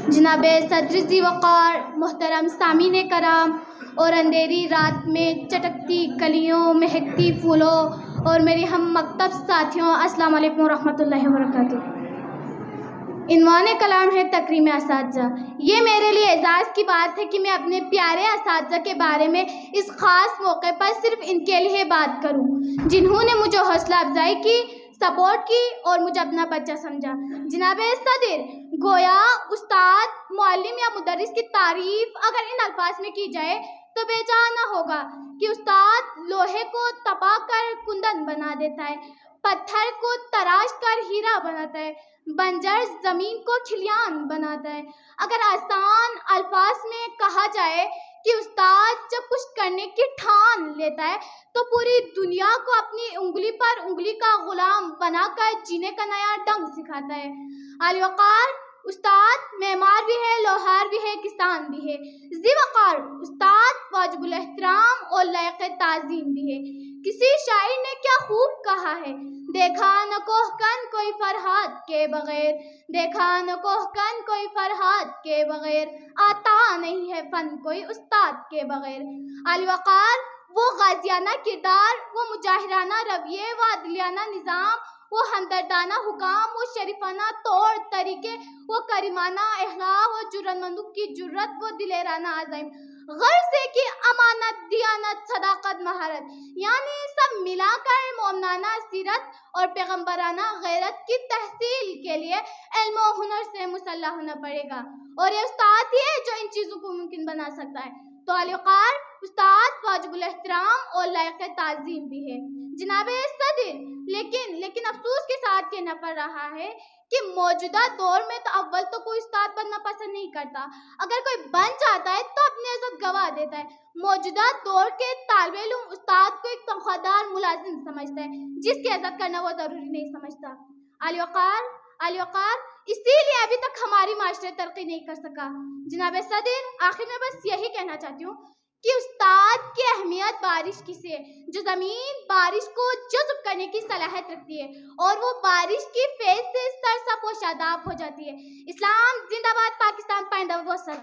جناب صدر ذی وقار، محترم سامعین کرام اور اندھیری رات میں چٹکتی کلیوں، مہکتی پھولوں اور میری ہم مکتب ساتھیوں، السلام علیکم ورحمۃ اللہ وبرکاتہ۔ عنوان کلام ہے تکریم اساتذہ۔ یہ میرے لیے اعزاز کی بات ہے کہ میں اپنے پیارے اساتذہ کے بارے میں اس خاص موقع پر صرف ان کے لیے بات کروں جنہوں نے مجھے حوصلہ افزائی کی، سپورٹ کی اور مجھے اپنا بچہ سمجھا۔ جناب صدر، گویا استاد، معلم یا مدرس کی تعریف اگر ان الفاظ میں کی جائے تو بے جا نہ ہوگا کہ استاد لوہے کو تپا کر کندن بنا دیتا ہے، پتھر کو تراش کر ہیرا بناتا ہے، بنجر زمین کو کھلیان بناتا ہے۔ اگر آسان الفاظ میں کہا جائے کہ استاد جب کچھ کرنے کی ٹھان لیتا ہے تو پوری دنیا کو اپنی انگلی پر انگلی کا غلام بنا کر جینے کا نیا ڈھنگ سکھاتا ہے۔ عالی وقار استاد معمار بھی ہے، لوہار بھی ہے، کسان بھی ہے۔ ذی وقار استاد واجب الاحترام اور لائق تعظیم بھی ہے۔ کسی شاعر نے کیا خوب کہا ہے، دیکھا نہ کوہ کن کوئی فرہاد کے بغیر، دیکھا نہ کوہ کن کوئی فرہاد کے بغیر، آتا نہیں ہے فن کوئی استاد کے بغیر۔ عالی وقار وہ غازیانہ کردار، وہ مجاہرانہ رویے، وہ عدلیانہ نظام، وہ ہمدردانہ حکام، وہ شریفانہ طور طریقے، وہ کریمانہ اخلاق، وہ جرأتمندوں کی جرأت، وہ دلیرانہ عزائم، غرض ہے کہ امانت، دیانت، صداقت، مہارت، یعنی سب ملا کر مومنانہ سیرت اور پیغمبرانہ غیرت کی تحصیل کے لیے علم و ہنر سے مسلح ہونا پڑے گا، اور یہ استاد ہی ہے جو ان چیزوں کو ممکن بنا سکتا ہے۔ تو عالی وقار استاد واجب الاحترام اور لائق تعظیم بھی ہے۔ جناب صدر، لیکن افسوس کے ساتھ کہنا پڑ رہا ہے کہ موجودہ دور میں تو اول تو کوئی استاد بننا پسند نہیں کرتا، اگر کوئی بن جاتا ہے تو اپنی عزت گنوا دیتا ہے۔ موجودہ دور کے طالب علم استاد کو ایک تنخواہ دار ملازم سمجھتا ہے جس کی عزت کرنا وہ ضروری نہیں سمجھتا۔ عالی وقار اسی لیے ابھی تک ہماری معاشرے ترقی نہیں کر سکا۔ جناب صدر، آخر میں بس یہی کہنا چاہتی ہوں کہ استاد کی اہمیت بارش کی سے، جو زمین بارش کو جذب کرنے کی صلاحیت رکھتی ہے اور وہ بارش کی فیض سے سرسبز و شاداب ہو جاتی ہے۔ اسلام زندہ باد، پاکستان پائندہ و سر۔